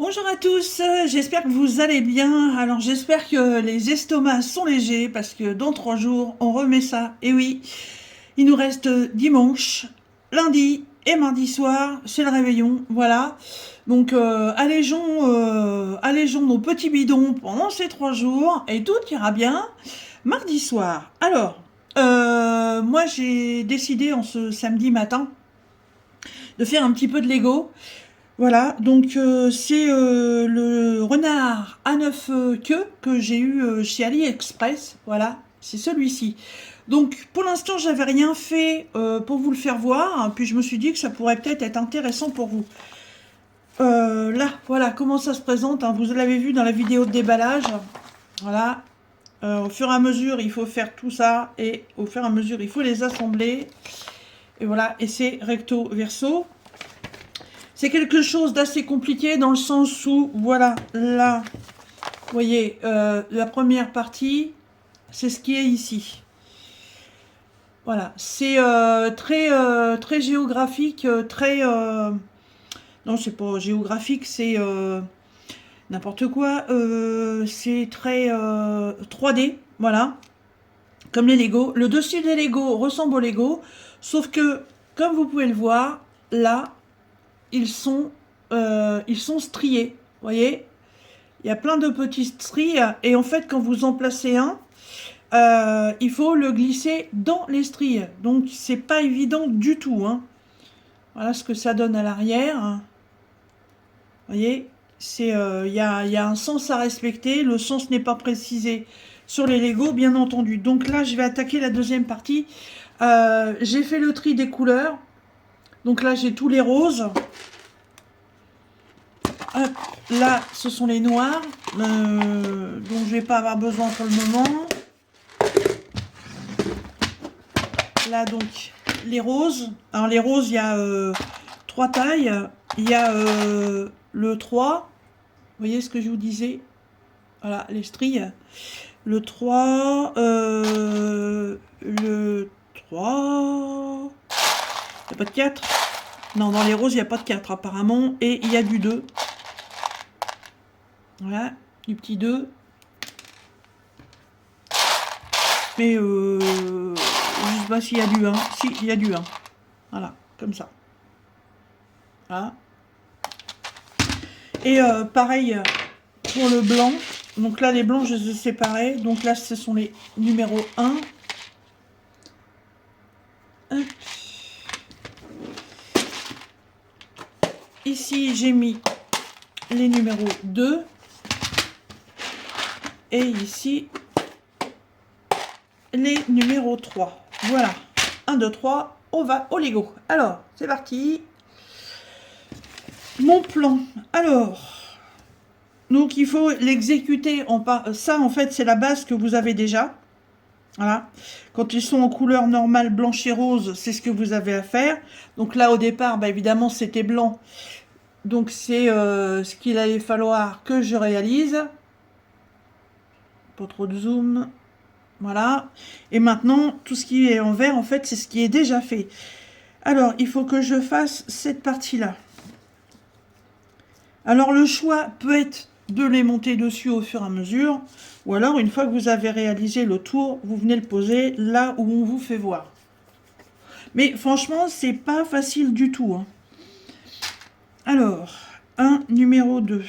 Bonjour à tous, j'espère que vous allez bien. Alors j'espère que les estomacs sont légers parce que dans 3 jours on remet ça. Et oui, il nous reste dimanche, lundi et mardi soir, c'est le réveillon, voilà. Donc allégeons nos petits bidons pendant ces 3 jours et tout ira bien mardi soir. Alors, moi j'ai décidé en ce samedi matin de faire un petit peu de Lego. Voilà, donc c'est le renard à 9 queues que j'ai eu chez AliExpress. Voilà, c'est celui-ci. Donc pour l'instant, j'avais rien fait pour vous le faire voir, hein, puis je me suis dit que ça pourrait peut-être être intéressant pour vous. Là, voilà comment ça se présente, hein. Vous l'avez vu dans la vidéo de déballage. Voilà, au fur et à mesure, il faut faire tout ça, et au fur et à mesure, il faut les assembler. Et voilà, et c'est recto verso. C'est quelque chose d'assez compliqué dans le sens où, voilà, là, vous voyez, la première partie, c'est ce qui est ici. Voilà, c'est très géographique, très... non, c'est pas géographique, c'est n'importe quoi. C'est très 3D, voilà, comme les Lego. Le dessus des Lego ressemble aux Lego, sauf que, comme vous pouvez le voir, là, ils sont striés, vous voyez. Il y a plein de petits stries, et en fait, quand vous en placez un, il faut le glisser dans les stries. Donc, c'est pas évident du tout, hein. Voilà ce que ça donne à l'arrière. Vous voyez, il y a un sens à respecter. Le sens n'est pas précisé sur les Lego, bien entendu. Donc là, je vais attaquer la deuxième partie. J'ai fait le tri des couleurs. Donc là, j'ai tous les roses. Hop, là, ce sont les noirs, dont je vais pas avoir besoin pour le moment. Là, donc, les roses. Alors, les roses, il y a 3 tailles. Il y a le 3. Vous voyez ce que je vous disais? Voilà, les stries. Le 3. Le 3. Il n'y a pas de 4. Non, dans les roses, il n'y a pas de 4, apparemment. Et il y a du 2. Voilà, du petit 2. Mais je sais pas s'il y a du 1. Si, il y a du 1. Voilà, comme ça. Voilà. Et pareil pour le blanc. Donc là, les blancs, je les ai séparés. Donc là, ce sont les numéros 1. Hop. Ici, j'ai mis les numéros 2. Et ici, les numéros 3. Voilà. 1, 2, 3. On va au Lego. Alors, c'est parti. Mon plan. Alors, donc il faut l'exécuter en pas. Ça, en fait, c'est la base que vous avez déjà. Voilà. Quand ils sont en couleur normale, blanche et rose, c'est ce que vous avez à faire. Donc là, au départ, bah, évidemment, c'était blanc. Donc c'est ce qu'il allait falloir que je réalise. Pas trop de zoom. Voilà. Et maintenant, tout ce qui est en vert, en fait, c'est ce qui est déjà fait. Alors, il faut que je fasse cette partie-là. Alors, le choix peut être de les monter dessus au fur et à mesure. Ou alors, une fois que vous avez réalisé le tour, vous venez le poser là où on vous fait voir. Mais franchement, c'est pas facile du tout, hein. Alors, un numéro 2.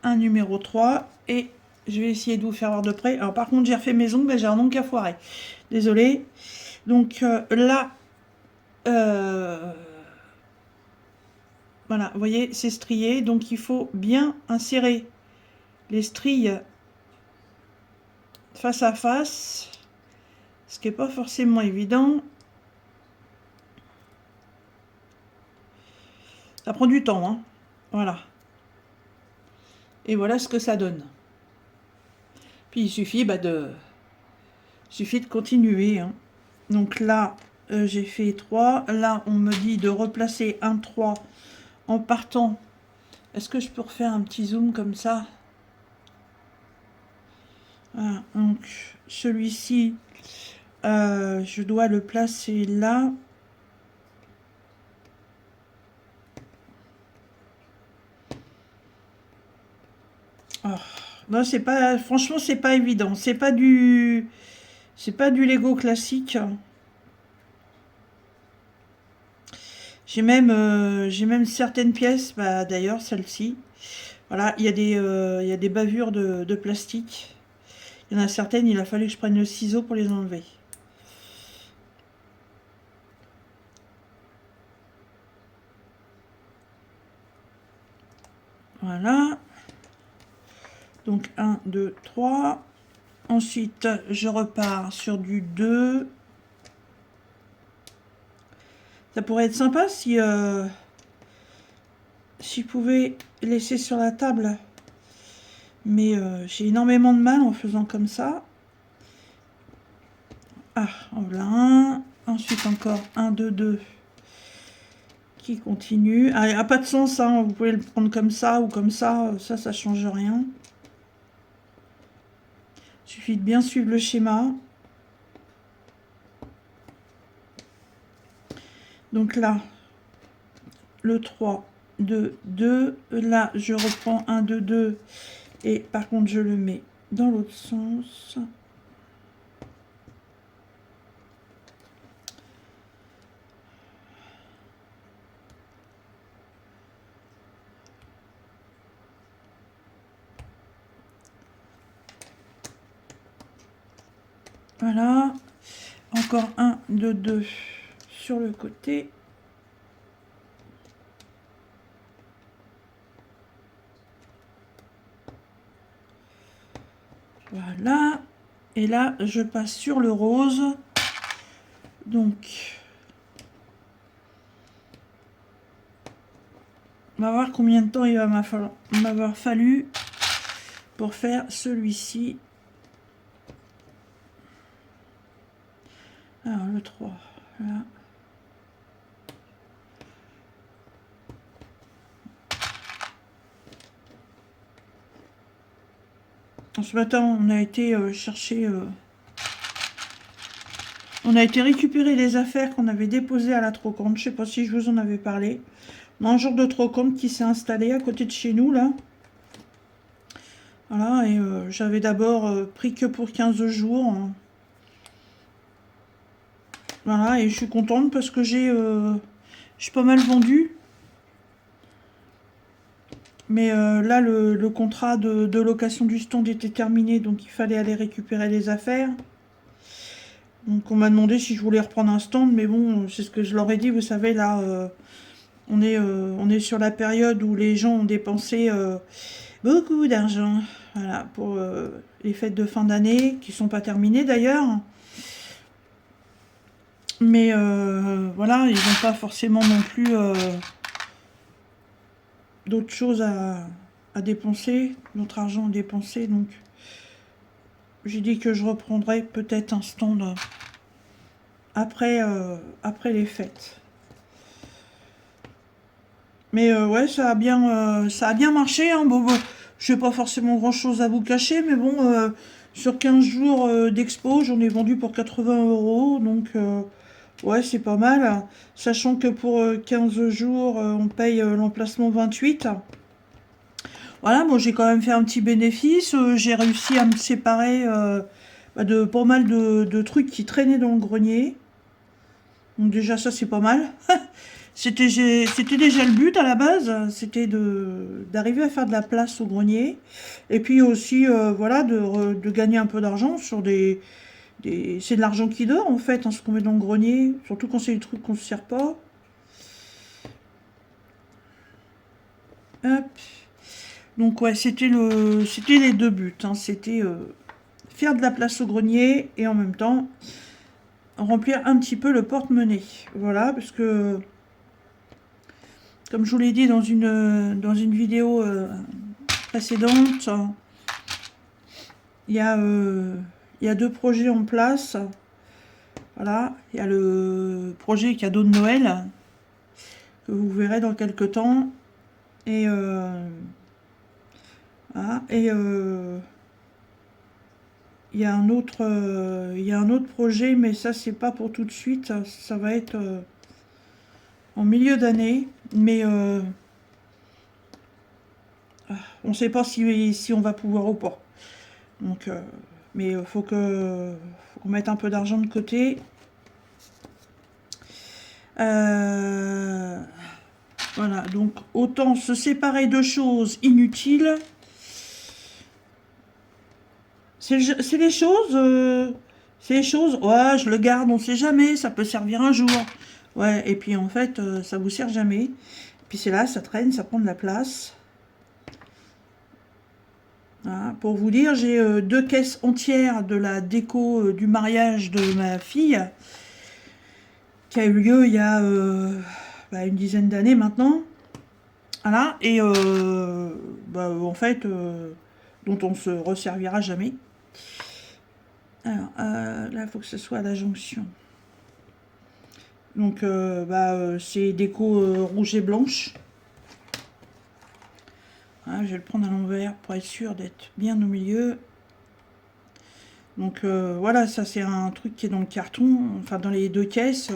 Un numéro 3. Et je vais essayer de vous faire voir de près. Alors, par contre, j'ai refait mes ongles, mais j'ai un ongle qui a foiré. Désolée. Donc, là... voilà, vous voyez, c'est strié. Donc, il faut bien insérer les stries face à face. Ce qui n'est pas forcément évident. Ça prend du temps, hein. Voilà. Et voilà ce que ça donne. Puis il suffit de continuer, hein. Donc là, j'ai fait 3. Là, on me dit de replacer un 3 en partant. Est-ce que je peux refaire un petit zoom comme ça? Voilà, donc celui-ci, je dois le placer là. Oh, non, c'est pas, franchement, c'est pas évident. C'est pas du Lego classique. J'ai même certaines pièces, bah, d'ailleurs, celle-ci. Voilà, il y a des bavures de plastique. Il y en a certaines, il a fallu que je prenne le ciseau pour les enlever. Voilà. Donc 1, 2, 3. Ensuite, je repars sur du 2. Ça pourrait être sympa si je pouvais laisser sur la table. Mais j'ai énormément de mal en faisant comme ça. Ah, voilà un. Ensuite encore 1, 2, 2 qui continue. Ah, il n'a pas de sens, hein. Vous pouvez le prendre comme ça ou comme ça. Ça change rien. Il suffit de bien suivre le schéma. Donc là, le 3, 2, 2. Là, je reprends 1, 2, 2. Et par contre, je le mets dans l'autre sens. Voilà. Encore 1, 2, 2 sur le côté. Voilà. Et là, je passe sur le rose. Donc, on va voir combien de temps il va m'avoir fallu pour faire celui-ci. Alors, le 3. Là. Ce matin, on a été chercher... on a été récupérer les affaires qu'on avait déposées à la Trocante. Je sais pas si je vous en avais parlé. On a un jour de Trocante qui s'est installé à côté de chez nous, là. Voilà, et j'avais d'abord pris que pour 15 jours. Voilà, et je suis contente parce que j'ai pas mal vendu. Mais là, le contrat de location du stand était terminé, donc il fallait aller récupérer les affaires. Donc on m'a demandé si je voulais reprendre un stand, mais bon, c'est ce que je leur ai dit, vous savez, là, on est sur la période où les gens ont dépensé beaucoup d'argent, voilà, pour les fêtes de fin d'année, qui sont pas terminées d'ailleurs. Mais voilà, ils n'ont pas forcément non plus d'autres choses à dépenser, d'autres argent à dépenser, donc j'ai dit que je reprendrais peut-être un stand après les fêtes. Mais ouais, ça a bien marché, hein. Bon, je n'ai pas forcément grand-chose à vous cacher, mais bon, sur 15 jours d'expo, j'en ai vendu pour 80 €, donc ouais, c'est pas mal. Sachant que pour 15 jours, on paye l'emplacement 28. Voilà, bon, j'ai quand même fait un petit bénéfice. J'ai réussi à me séparer de pas mal de trucs qui traînaient dans le grenier. Donc déjà, ça, c'est pas mal. C'était déjà le but à la base, c'était d'arriver à faire de la place au grenier. Et puis aussi, voilà, de gagner un peu d'argent sur c'est de l'argent qui dort, en fait, hein, ce qu'on met dans le grenier. Surtout quand c'est des trucs qu'on ne se sert pas. Hop. Donc ouais, c'était les deux buts, hein. C'était faire de la place au grenier et en même temps remplir un petit peu le porte-monnaie. Voilà, parce que comme je vous l'ai dit dans une vidéo précédente, il y a deux projets en place. Voilà, il y a le projet cadeau de Noël que vous verrez dans quelques temps. Et voilà, et il y a un autre projet, mais ça c'est pas pour tout de suite. Ça va être en milieu d'année. Mais on ne sait pas si on va pouvoir ou pas. Donc, mais faut qu'on mette un peu d'argent de côté. Voilà, donc autant se séparer de choses inutiles. C'est les choses... c'est les choses, ouais, je le garde, on sait jamais, ça peut servir un jour. Ouais, et puis en fait, ça vous sert jamais. Puis c'est là, ça traîne, ça prend de la place. Voilà. Pour vous dire, j'ai 2 caisses entières de la déco du mariage de ma fille, qui a eu lieu il y a une dizaine d'années maintenant. Voilà, et en fait, dont on se resservira jamais. Alors, là, il faut que ce soit à la jonction. Donc, c'est déco rouge et blanche. Voilà, je vais le prendre à l'envers pour être sûr d'être bien au milieu. Donc, voilà, ça c'est un truc qui est dans le carton, enfin dans les 2 caisses.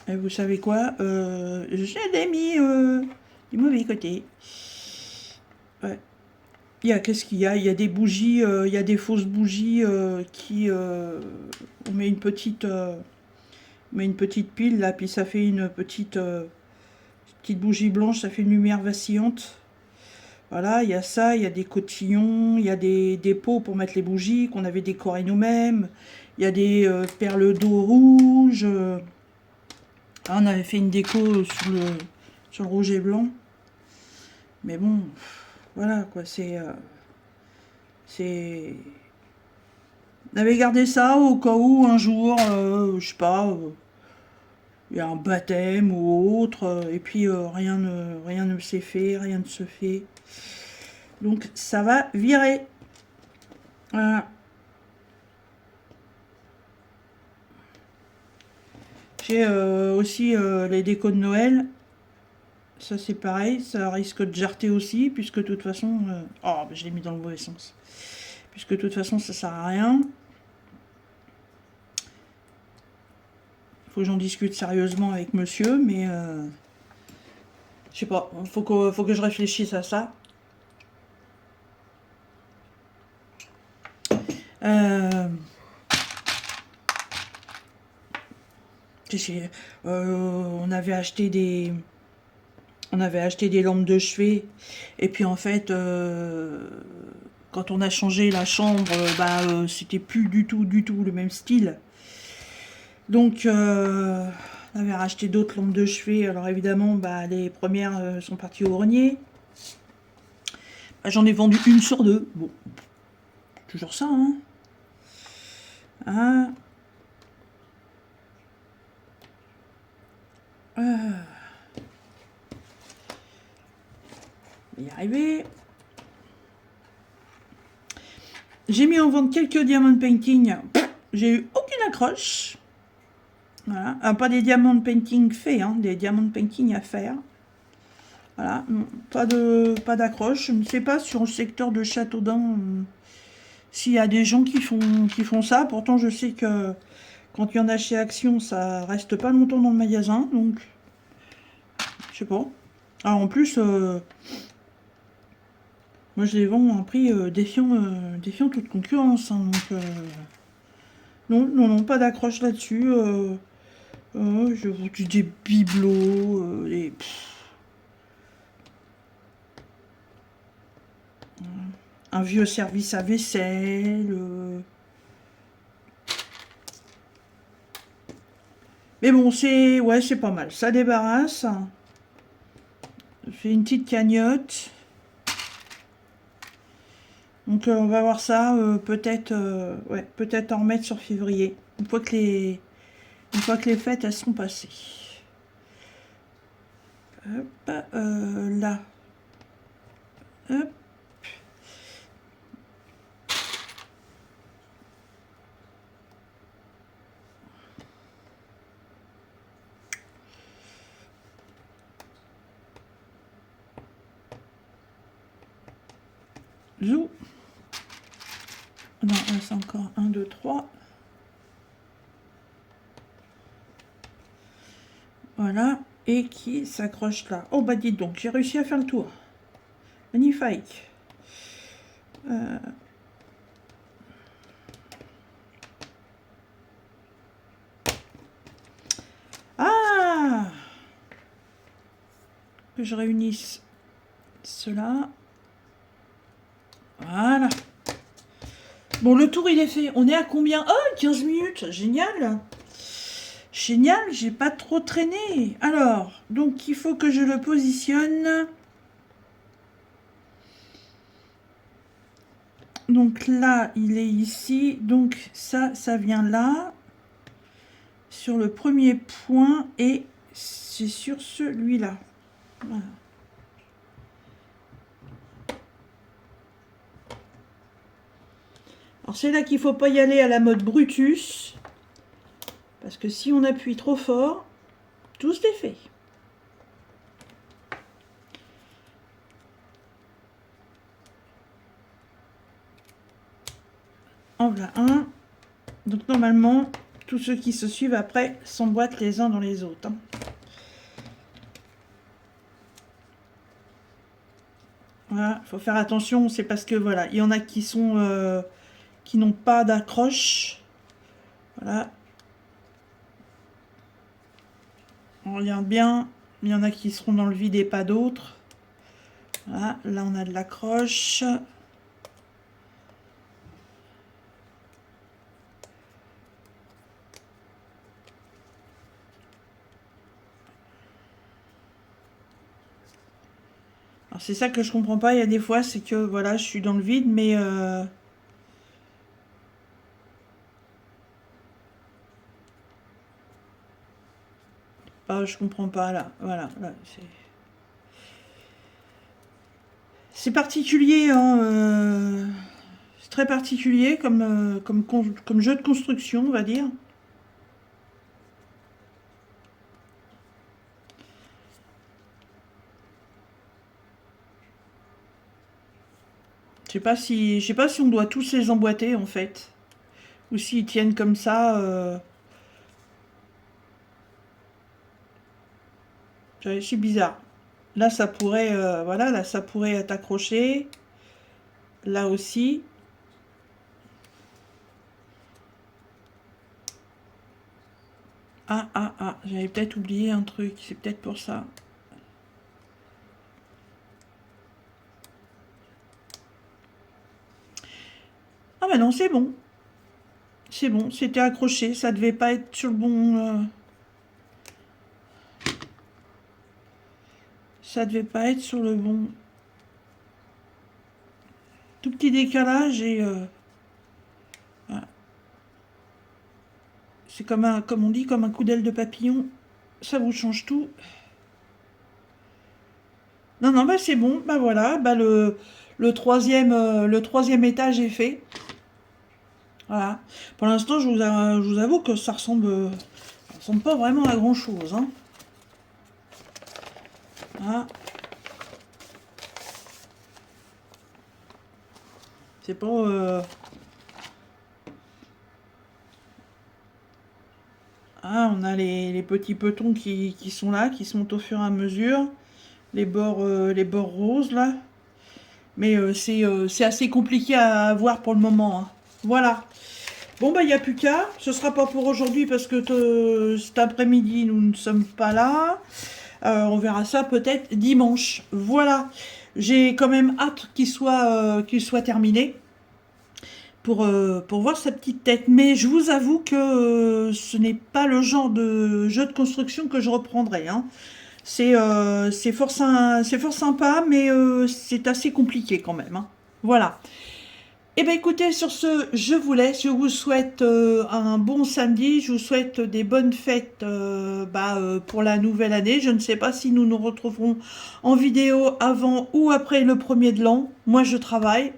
Et vous savez quoi, je l'ai mis du mauvais côté. Ouais. Qu'est-ce qu'il y a? Il y a des bougies, il y a des fausses bougies qui... on met une petite pile là, puis ça fait une petite bougie blanche, ça fait une lumière vacillante. Voilà, il y a ça, il y a des cotillons, il y a des pots pour mettre les bougies qu'on avait décorées nous-mêmes. Il y a des perles d'eau rouge. On avait fait une déco sur le rouge et blanc. Mais bon, voilà quoi, c'est... On avait gardé ça au cas où un jour, je sais pas, il y a un baptême ou autre, et puis rien ne s'est fait, rien ne se fait. Donc ça va virer. Voilà. J'ai aussi les décos de Noël. Ça c'est pareil, ça risque de jarter aussi, puisque de toute façon... je l'ai mis dans le mauvais sens. Puisque de toute façon ça sert à rien. Faut que j'en discute sérieusement avec monsieur, mais... je sais pas, faut que je réfléchisse à ça. On avait acheté des lampes de chevet, et puis en fait quand on a changé la chambre, c'était plus du tout le même style. Donc on avait racheté d'autres lampes de chevet. Alors évidemment les premières sont parties au grenier. J'en ai vendu une sur 2. Bon, toujours ça, hein. Ah. Y arriver. J'ai mis en vente quelques diamond painting. J'ai eu aucune accroche. Voilà. Ah, pas des diamond painting faits, hein, des diamond painting à faire. Voilà. Pas d'accroche. Je ne sais pas sur le secteur de Châteaudun s'il y a des gens qui font ça. Pourtant, je sais que quand il y en a chez Action, ça reste pas longtemps dans le magasin. Donc, je sais pas. Alors, en plus... moi, je les vends à un prix défiant toute concurrence. Hein, donc, non, pas d'accroche là-dessus. Je vous dis des bibelots, un vieux service à vaisselle. Mais bon, c'est pas mal. Ça débarrasse. Je fais une petite cagnotte. Donc on va voir ça, peut-être en remettre sur février, une fois que les fêtes elles seront passées. Hop, là. Hop. Zou. Non, là c'est encore 1, 2, 3. Voilà. et qui s'accroche là. Oh bah dites donc, j'ai réussi à faire le tour. Magnifique. Ah, que je réunisse cela. Voilà. Bon, le tour il est fait. On est à combien? Oh, 15 minutes. Génial. Génial, j'ai pas trop traîné. Alors, donc il faut que je le positionne. Donc là, il est ici. Donc ça vient là. Sur le premier point. Et c'est sur celui-là. Voilà. Alors c'est là qu'il ne faut pas y aller à la mode Brutus. Parce que si on appuie trop fort, tout se défait. En voilà un. Donc normalement, tous ceux qui se suivent après s'emboîtent les uns dans les autres. Voilà, il faut faire attention, c'est parce que voilà, il y en a qui sont qui n'ont pas d'accroche. Voilà. On regarde bien, il y en a qui seront dans le vide et pas d'autres. Voilà, là on a de l'accroche. Alors c'est ça que je comprends pas, il y a des fois, c'est que voilà, je suis dans le vide, mais je comprends pas là. Voilà, là, c'est particulier, hein, c'est très particulier comme jeu de construction, on va dire. Je sais pas si on doit tous les emboîter en fait, ou s'ils tiennent comme ça. C'est bizarre. Là, ça pourrait, voilà, là, ça pourrait être accroché. Là aussi. Ah, j'avais peut-être oublié un truc. C'est peut-être pour ça. Ah bah non, c'est bon. C'est bon, c'était accroché. Ça devait pas être sur le bon... Ça devait pas être sur le bon... Tout petit décalage et... voilà. C'est comme on dit, comme un coup d'aile de papillon. Ça vous change tout. Non, bah c'est bon. Bah voilà, bah le troisième étage est fait. Voilà. Pour l'instant, je vous avoue que ça ressemble pas vraiment à grand chose. Hein. Voilà. C'est pas... Ah, on a les petits petons qui sont là, qui se montent au fur et à mesure. Les bords roses, là. Mais c'est assez compliqué à voir pour le moment. Hein. Voilà. Bon, bah, il n'y a plus qu'à. Ce sera pas pour aujourd'hui parce que cet après-midi, nous ne sommes pas là. On verra ça peut-être dimanche. Voilà. J'ai quand même hâte qu'il soit terminé pour voir sa petite tête. Mais je vous avoue que ce n'est pas le genre de jeu de construction que je reprendrai. Hein. C'est fort sympa, mais c'est assez compliqué quand même. Hein. Voilà. Eh bien écoutez, sur ce, je vous laisse. Je vous souhaite un bon samedi. Je vous souhaite des bonnes fêtes pour la nouvelle année. Je ne sais pas si nous nous retrouverons en vidéo avant ou après le 1er de l'an. Moi, je travaille.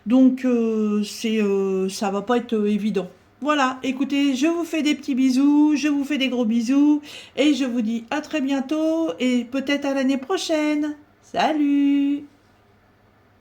Donc, ça va pas être évident. Voilà, écoutez, je vous fais des petits bisous, je vous fais des gros bisous. Et je vous dis à très bientôt et peut-être à l'année prochaine. Salut!